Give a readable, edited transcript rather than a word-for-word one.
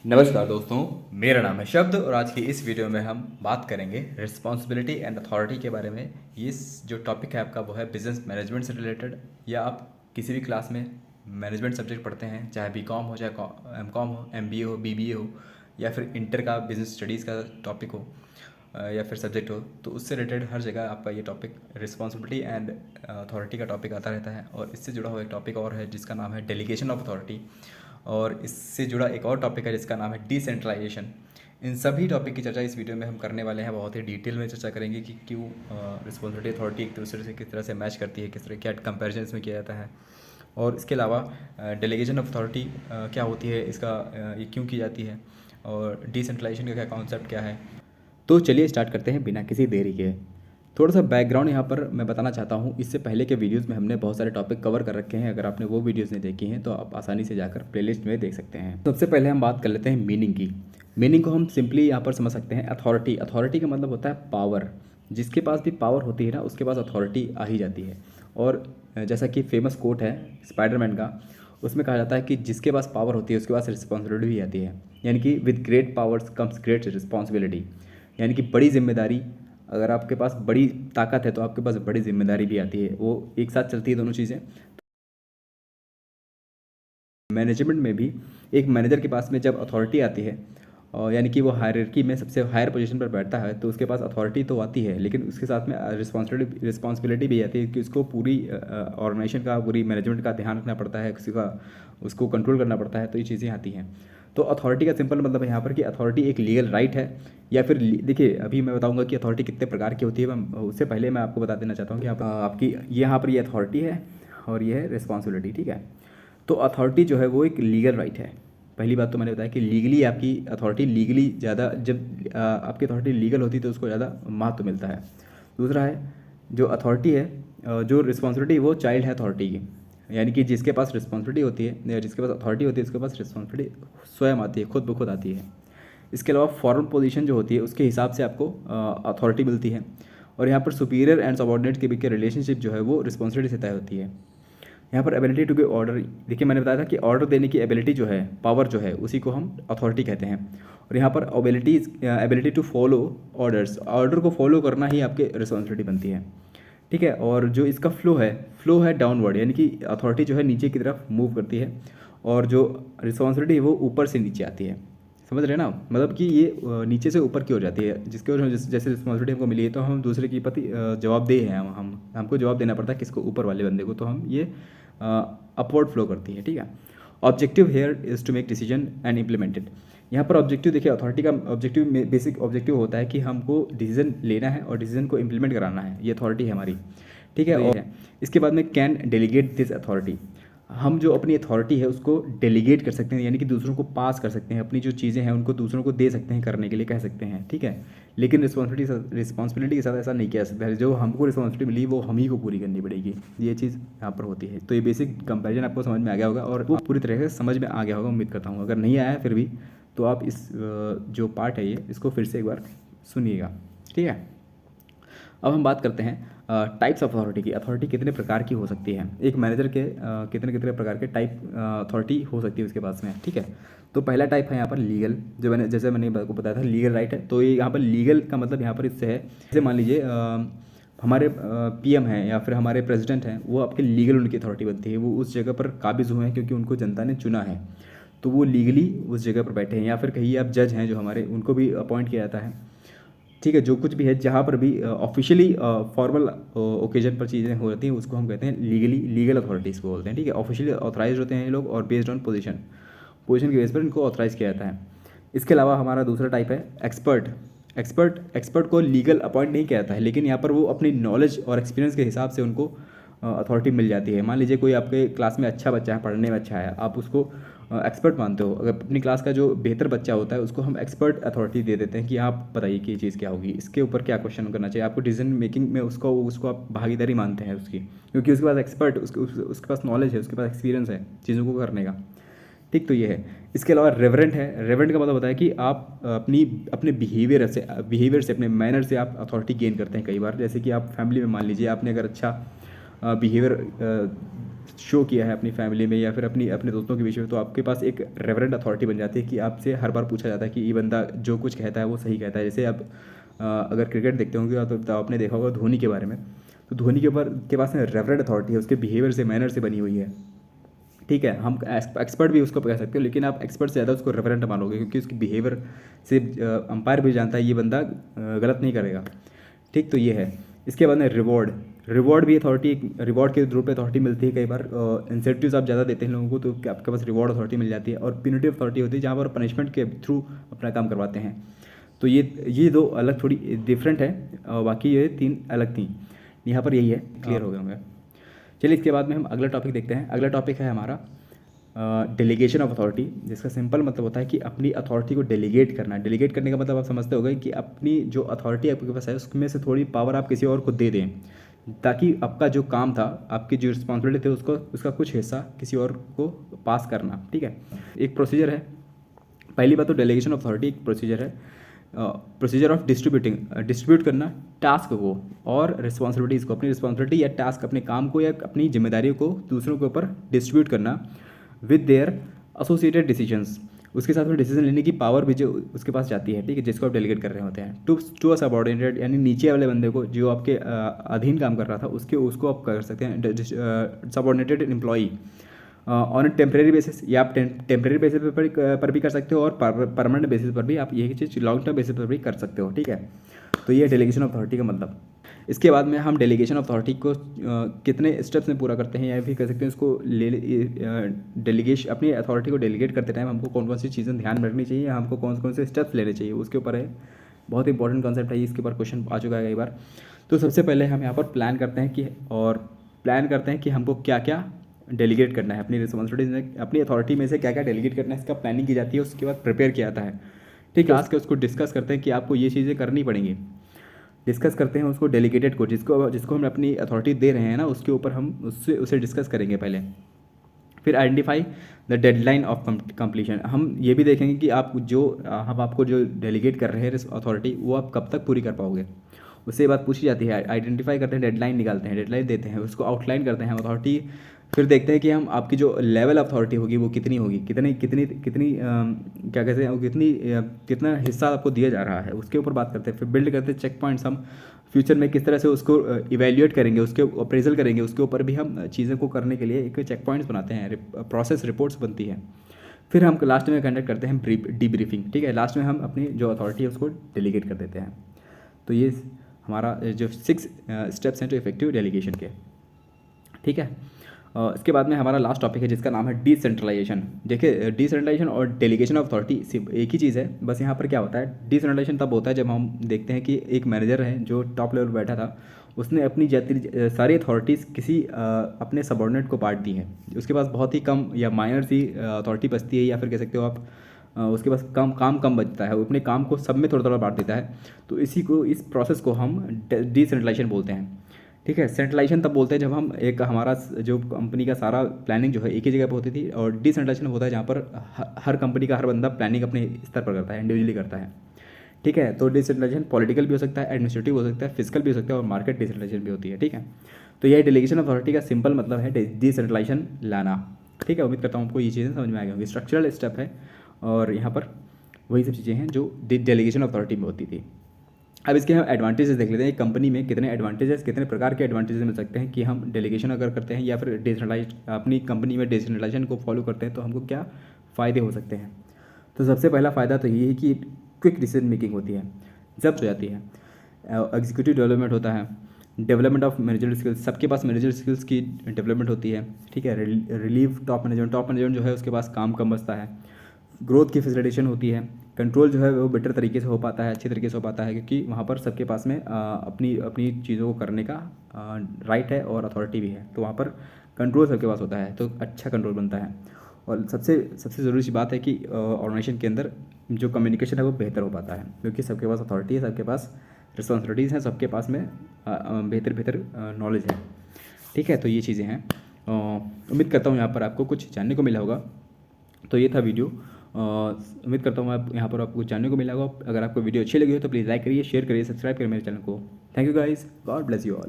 नमस्कार दोस्तों, मेरा नाम है शब्द और आज की इस वीडियो में हम बात करेंगे रिस्पॉन्सिबिलिटी एंड अथॉरिटी के बारे में। ये जो टॉपिक है आपका वो है बिजनेस मैनेजमेंट से रिलेटेड। या आप किसी भी क्लास में मैनेजमेंट सब्जेक्ट पढ़ते हैं, चाहे बीकॉम हो, चाहे एमकॉम हो, एमबीए हो, बीबीए हो, या फिर इंटर का बिजनेस स्टडीज़ का टॉपिक हो, या फिर सब्जेक्ट हो, तो उससे रिलेटेड हर जगह आपका ये टॉपिक रिस्पॉन्सिबिलिटी एंड अथॉरिटी का टॉपिक आता रहता है। और इससे जुड़ा हुआ एक टॉपिक और है जिसका नाम है डेलीगेशन ऑफ अथॉरिटी, और इससे जुड़ा एक और टॉपिक है जिसका नाम है डिसेंट्रलाइजेशन। इन सभी टॉपिक की चर्चा इस वीडियो में हम करने वाले हैं। बहुत ही डिटेल में चर्चा करेंगे कि क्यों रिस्पॉन्सिबिलिटी अथॉरिटी एक दूसरे से किस तरह से मैच करती है, किस तरह क्या कंपेरिजन इसमें किया जाता है, और इसके अलावा डेलीगेशन ऑफ अथॉरिटी क्या होती है, इसका ये क्यों की जाती है, और डिसेंट्रलाइजेशन का क्या कॉन्सेप्ट क्या है। तो चलिए स्टार्ट करते हैं बिना किसी देरी के। थोड़ा सा बैकग्राउंड यहाँ पर मैं बताना चाहता हूँ। इससे पहले के वीडियोस में हमने बहुत सारे टॉपिक कवर कर रखे हैं। अगर आपने वो वीडियोस नहीं देखी हैं तो आप आसानी से जाकर प्लेलिस्ट में देख सकते हैं। सबसे पहले हम बात कर लेते हैं मीनिंग की। मीनिंग को हम सिंपली यहाँ पर समझ सकते हैं अथॉरिटी। अथॉरिटी का मतलब होता है पावर। जिसके पास भी पावर होती है ना, उसके पास अथॉरिटी आ ही जाती है। और जैसा कि फेमस कोट है स्पाइडरमैन का, उसमें कहा जाता है कि जिसके पास पावर होती है उसके पास रिस्पॉन्सिबिलिटी भी आती है। यानी कि with great powers comes great responsibility. यानी कि बड़ी जिम्मेदारी, अगर आपके पास बड़ी ताकत है तो आपके पास बड़ी जिम्मेदारी भी आती है। वो एक साथ चलती है दोनों चीज़ें। मैनेजमेंट में भी एक मैनेजर के पास में जब अथॉरिटी आती है, और यानी कि वो हायरार्की में सबसे हायर पोजीशन पर बैठता है, तो उसके पास अथॉरिटी तो आती है, लेकिन उसके साथ में रिस्पॉन्सिबिलिटी भी आती है कि उसको पूरी ऑर्गेनाइजेशन का, पूरी मैनेजमेंट का ध्यान रखना पड़ता है, किसी का उसको कंट्रोल करना पड़ता है। तो ये चीज़ें आती हैं। तो अथॉरिटी का सिंपल मतलब है यहाँ पर कि अथॉरिटी एक लीगल राइट है, या फिर देखिए अभी मैं बताऊंगा कि अथॉरिटी कितने प्रकार की होती है। मैं उससे पहले मैं आपको बता देना चाहता हूँ कि आपकी यहाँ पर ये अथॉरिटी है और ये है रिस्पॉन्सिबिलिटी, ठीक है। तो अथॉरिटी जो है वो एक लीगल राइट है। पहली बात तो मैंने बताया कि लीगली आपकी अथॉरिटी लीगली ज़्यादा, जब आपकी अथॉरिटी लीगल होती है तो उसको ज़्यादा महत्व मिलता है। दूसरा है जो अथॉरिटी है, जो रिस्पॉन्सिबिलिटी वो चाइल्ड है अथॉरिटी की। यानी कि जिसके पास रिस्पॉन्सिबिलिटी होती है या जिसके पास अथॉरिटी होती है उसके पास रिस्पॉन्सिबिलिटी स्वयं आती है, खुद ब खुद आती है। इसके अलावा फॉर्मल पोजीशन जो होती है उसके हिसाब से आपको अथॉरिटी मिलती है। और यहाँ पर सुपीरियर एंड सबऑर्डिनेट के बीच के रिलेशनशिप जो है वो रिस्पॉन्सिबिलिटी से तय होती है। यहाँ पर एबिलिटी टू गिव ऑर्डर, देखिए मैंने बताया था कि ऑर्डर देने की एबिलिटी जो है, पावर जो है, उसी को हम अथॉरिटी कहते हैं। और यहाँ पर ability to follow orders, order को फॉलो करना ही आपके रिस्पॉन्सिबिलिटी बनती है, ठीक है। और जो इसका फ्लो है डाउनवर्ड, यानी कि अथॉरिटी जो है नीचे की तरफ मूव करती है, और जो रिस्पॉन्सिबिलिटी है वो ऊपर से नीचे आती है। समझ रहे हैं ना, मतलब कि ये नीचे से ऊपर की ओर जाती है। जिसके वजह से जैसे रिस्पॉन्सिबिलिटी हमको मिली है तो हम दूसरे के प्रति जवाबदेह हैं। हमको जवाब देना पड़ता है किसको, ऊपर वाले बंदे को। तो हम ये अपवर्ड फ्लो करती है, ठीक है। Objective here is to make decision and implemented. यहाँ पर ऑब्जेक्टिव देखिए, अथॉरिटी का ऑब्जेक्टिव में बेसिक ऑब्जेक्टिव होता है कि हमको डिसीजन लेना है और डिसीजन को इम्प्लीमेंट कराना है। ये अथॉरिटी है हमारी, ठीक है। और इसके बाद में कैन डेलीगेट दिस अथॉरिटी। हम जो अपनी अथॉरिटी है उसको डेलीगेट कर सकते हैं, यानी कि दूसरों को पास कर सकते हैं। अपनी जो चीज़ें हैं उनको दूसरों को दे सकते हैं करने के लिए, कह सकते हैं, ठीक है। लेकिन रिस्पॉन्सिबिलिटी के साथ ऐसा नहीं किया सकता है। जो हमको रिस्पॉन्सिबिलिटी मिली वो हम ही को पूरी करनी पड़ेगी। ये चीज़ यहाँ पर होती है। तो ये बेसिक कंपैरिजन आपको समझ में आ गया होगा, और वो पूरी तरह से समझ में आ गया होगा, उम्मीद करता हूँ। अगर नहीं आया है फिर भी तो आप इस जो पार्ट है ये, इसको फिर से एक बार सुनिएगा, ठीक है। अब हम बात करते हैं टाइप्स ऑफ अथॉरिटी की। अथॉरिटी कितने प्रकार की हो सकती है, एक मैनेजर के कितने कितने प्रकार के टाइप अथॉरिटी हो सकती है उसके पास में, ठीक है। तो पहला टाइप है यहाँ पर लीगल, जो जैसे मैंने आपको बताया था लीगल राइट है। तो ये यहाँ पर लीगल का मतलब यहाँ पर इससे है, जैसे मान लीजिए हमारे पीएम हैं या फिर हमारे प्रेसिडेंट हैं, वो आपके लीगल उनकी अथॉरिटी बनती है। वो उस जगह पर काबिज हुए हैं क्योंकि उनको जनता ने चुना है, तो वो लीगली उस जगह पर बैठे हैं। या फिर कहिए आप जज हैं जो हमारे, उनको भी अपॉइंट किया जाता है, ठीक है। जो कुछ भी है, जहाँ पर भी ऑफिशियली फॉर्मल ओकेजन पर चीज़ें हो जाती हैं उसको हम कहते हैं लीगल अथॉरिटीज़ को बोलते हैं, ठीक है। ऑफिशियली ऑथराइज होते हैं ये लोग, और बेस्ड ऑन पोजीशन के बेस पर इनको ऑथराइज किया जाता है। इसके अलावा हमारा दूसरा टाइप है एक्सपर्ट। एक्सपर्ट को लीगल अपॉइंट नहीं किया जाता है, लेकिन यहाँ पर वो अपनी नॉलेज और एक्सपीरियंस के हिसाब से उनको अथॉरिटी मिल जाती है। मान लीजिए कोई आपके क्लास में अच्छा बच्चा है, पढ़ने में अच्छा है, आप उसको एक्सपर्ट मानते हो। अगर अपनी क्लास का जो बेहतर बच्चा होता है उसको हम एक्सपर्ट अथॉरिटी दे देते हैं कि आप बताइए कि ये चीज़ क्या होगी, इसके ऊपर क्या क्वेश्चन करना चाहिए आपको, डिसीजन मेकिंग में उसको आप भागीदारी मानते हैं उसकी, क्योंकि उसके पास एक्सपर्ट, उसके पास नॉलेज है, उसके पास एक्सपीरियंस है चीज़ों को करने का, ठीक। तो ये है। इसके अलावा रेवरेंट है। रेवरेंट का मतलब होता है कि आप अपने बिहेवियर से अपने मैनर से आप अथॉरिटी गेन करते हैं कई बार। जैसे कि आप फैमिली में मान लीजिए आपने अगर अच्छा बिहेवियर शो किया है अपनी फैमिली में या फिर अपने दोस्तों के बीच में, तो आपके पास एक रेवरेंट अथॉरिटी बन जाती है कि आपसे हर बार पूछा जाता है कि ये बंदा जो कुछ कहता है वो सही कहता है। जैसे आप अगर क्रिकेट देखते होंगे तो आपने देखा होगा धोनी के बारे में, तो धोनी के पास में रेवरेंट अथॉरिटी है, उसके बिहेवियर से, मैनर से बनी हुई है। ठीक है, हम एक्सपर्ट भी उसको कह सकते हो, लेकिन आप एक्सपर्ट से ज़्यादा उसको रेफरेंट मानोगे क्योंकि उसकी बिहेवियर से अंपायर भी जानता है ये बंदा गलत नहीं करेगा। ठीक, तो ये है। इसके बाद में रिवॉर्ड भी अथॉरिटी, रिवॉर्ड के रूप में अथॉरिटी मिलती है। कई बार इंसेंटिव्स आप ज़्यादा देते हैं लोगों को तो आपके पास रिवॉर्ड अथॉरिटी मिल जाती है। और पिनिटिव अथॉरिटी होती है जहाँ पर पनिशमेंट के थ्रू अपना काम करवाते हैं। तो ये दो अलग थोड़ी डिफरेंट है, बाकी ये 3 अलग थी। यहाँ पर यही है, क्लियर हो गए होंगे। चलिए इसके बाद में हम अगला टॉपिक देखते हैं। अगला टॉपिक है हमारा डेलीगेशन ऑफ अथॉरिटी, जिसका सिंपल मतलब होता है कि अपनी अथॉरिटी को डेलीगेट करना। डेलीगेट करने का मतलब आप समझते होंगे कि अपनी जो अथॉरिटी आपके पास है उसमें से थोड़ी पावर आप किसी और को दे दें, ताकि आपका जो काम था, आपकी जो रिस्पॉन्सिबिलिटी थी उसका कुछ हिस्सा किसी और को पास करना। ठीक है, एक प्रोसीजर है। पहली बात तो डेलीगेशन ऑफ अथॉरिटी एक प्रोसीजर है, प्रोसीजर ऑफ डिस्ट्रीब्यूट करना टास्क को और रिस्पॉन्सिबिलिटीज़ को, अपनी रिस्पॉन्सिबिलिटी या टास्क, अपने काम को या अपनी जिम्मेदारियों को दूसरों के ऊपर डिस्ट्रीब्यूट करना विद देयर एसोसिएटेड डिसीजंस। उसके साथ में डिसीजन लेने की पावर भी जो उसके पास जाती है। ठीक है, जिसको आप डेलीगेट कर रहे होते हैं टू अ सबऑर्डिनेटेड, यानी नीचे वाले बंदे को जो आपके अधीन काम कर रहा था उसको आप कर सकते हैं subordinated employee on temporary basis, या आप टेम्प्रेरी बेसिस पर भी कर सकते हो और परमानेंट बेसिस पर भी आप यही चीज़ लॉन्ग टर्म बेसिस पर भी कर सकते हो। ठीक है, तो ये डेलीगेशन ऑफ अथॉरिटी का मतलब। इसके बाद में हम डेलीगेशन ऑफ अथॉरिटी को कितने स्टेप्स में पूरा करते हैं, या फिर कह सकते हैं इसको डेलीगेशन, अपनी अथॉरिटी को डेलीगेट करते टाइम हमको कौन कौन सी चीज़ें ध्यान में रखनी चाहिए, हमको कौन कौन से स्टेप्स लेने चाहिए, उसके ऊपर है। बहुत इंपॉर्टेंट कॉन्सेप्ट है, इसके ऊपर क्वेश्चन आ चुका है कई बार। तो सबसे पहले हम यहाँ पर प्लान करते हैं कि हमको क्या क्या डेलीगेट करना है, अपनी रिस्पॉन्सिबिलिटीज में, अपनी अथॉरिटी में से क्या क्या डेलीगेट करना है, इसका प्लानिंग की जाती है, उसके बाद प्रिपेयर किया जाता है। ठीक है, आज के उसको डिस्कस करते हैं कि आपको ये चीज़ें करनी पड़ेंगी। डिस्कस करते हैं उसको डेलीगेटेड को, जिसको हम अपनी अथॉरिटी दे रहे हैं ना, उसके ऊपर हम उसे डिस्कस करेंगे पहले। फिर identify the deadline of completion, हम ये भी देखेंगे कि हम आपको जो डेलीगेट कर रहे हैं अथॉरिटी, वो आप कब तक पूरी कर पाओगे। उससे बात पूछी जाती है, आइडेंटिफाई करते हैं, डेडलाइन निकालते हैं, डेडलाइन देते हैं, उसको आउटलाइन करते हैं हम अथॉरिटी। फिर देखते हैं कि हम आपकी जो लेवल ऑफ अथॉरिटी होगी वो कितनी होगी, क्या कहते हैं, कितना हिस्सा आपको दिया जा रहा है, उसके ऊपर बात करते हैं। फिर बिल्ड करते हैं चेक पॉइंट्स, हम फ्यूचर में किस तरह से उसको इवेल्यूएट करेंगे, उसके अप्रेजल करेंगे, उसके ऊपर भी हम चीज़ों को करने के लिए एक चेक पॉइंट्स बनाते हैं, प्रोसेस रिपोर्ट्स बनती है। फिर हम लास्ट में कंडक्ट करते हैं डीब्रीफिंग। ठीक है, लास्ट में हम अपनी जो अथॉरिटी है उसको डेलीगेट कर देते हैं। तो ये हमारा जो 6 स्टेप्स हैं जो इफेक्टिव डेलीगेशन के। ठीक है, इसके बाद में हमारा लास्ट टॉपिक है जिसका नाम है डिसेंट्रलाइजेशन। देखिए, डिसेंट्रलाइजेशन और डेलीगेशन ऑफ अथॉरिटी सिर्फ एक ही चीज़ है, बस यहाँ पर क्या होता है, डिसेंट्रलाइजेशन तब होता है जब हम देखते हैं कि एक मैनेजर है जो टॉप लेवल पर बैठा था, उसने अपनी सारी अथॉरिटीज़ किसी अपने सबऑर्डिनेट को बांट दी है। उसके पास बहुत ही कम या माइनर सी अथॉरिटी बचती है, या फिर कह सकते हो आप उसके पास काम कम बचता है, वो अपने काम को सब में थोड़ा थोड़ा बांट देता है। तो इस प्रोसेस को हम डिसेंट्रलाइजेशन बोलते हैं। ठीक है, सेंट्रलाइजेशन तब बोलते हैं जब हम हमारा जो कंपनी का सारा प्लानिंग जो है एक ही जगह पर होती थी, और डिसेंट्रलाइजेशन होता है जहाँ पर हर कंपनी का हर बंदा प्लानिंग अपने स्तर पर करता है, इंडिविजुअली करता है। ठीक है, तो डिसेंट्रलाइजेशन पॉलिटिकल भी हो सकता है, एडमिनिस्ट्रेटिव हो सकता है, फिजिकल भी हो सकता है, और मार्केट डिसेंट्रलाइजेशन भी होती है। ठीक है, तो यह डेलीगेशन अथॉरिटी का सिंपल मतलब है डिसेंट्रलाइजेशन लाना। ठीक है, उम्मीद करता हूँ आपको ये चीज़ें समझ में आ गई होंगी। स्ट्रक्चरल स्टेप है, और यहाँ पर वही सब चीज़ें हैं जो डेलीगेशन अथॉरिटी में होती थी। अब इसके हम एडवांटेजेस देख लेते हैं, एक कंपनी में कितने एडवांटेजेस, कितने प्रकार के एडवांटेजेस मिल सकते हैं कि हम डेलीगेशन अगर करते हैं या फिर डिसेंट्रलाइज अपनी कंपनी में डिसेंट्रलाइजेशन को फॉलो करते हैं, तो हमको क्या फ़ायदे हो सकते हैं। तो सबसे पहला फ़ायदा तो ये है कि क्विक डिसीजन मेकिंग होती है, जब हो जाती है। एग्जीक्यूटिव डेवलपमेंट होता है, डेवलपमेंट ऑफ मैनेजर स्किल्स, सबके पास मैनेजर स्किल्स की डेवलपमेंट होती है। ठीक है, रिलीव टॉप मैनेजमेंट जो है उसके पास काम कम बचता है। ग्रोथ की फैसिलिटेशन होती है, कंट्रोल जो है वो बेटर तरीके से हो पाता है, अच्छे तरीके से हो पाता है, क्योंकि वहाँ पर सबके पास में अपनी चीज़ों को करने का राइट है और अथॉरिटी भी है, तो वहाँ पर कंट्रोल सबके पास होता है, तो अच्छा कंट्रोल बनता है। और सबसे ज़रूरी सी बात है कि ऑर्गेनाइजेशन के अंदर जो कम्युनिकेशन है वो बेहतर हो पाता है, क्योंकि सबके पास अथॉरिटी है, सबके पास रिस्पॉन्सिबिलिटीज़ हैं, सबके पास में बेहतर नॉलेज है। ठीक है, तो ये चीज़ें हैं। उम्मीद करता हूँ यहाँ पर आपको कुछ जानने को मिला होगा। तो ये था वीडियो, उम्मीद करता हूँ आप यहाँ पर आपको जानने को मिला होगा। अगर आपको वीडियो अच्छी लगी हो तो प्लीज़ लाइक करिए, शेयर करिए, सब्सक्राइब करिए मेरे चैनल को। Thank you guys, God bless you all.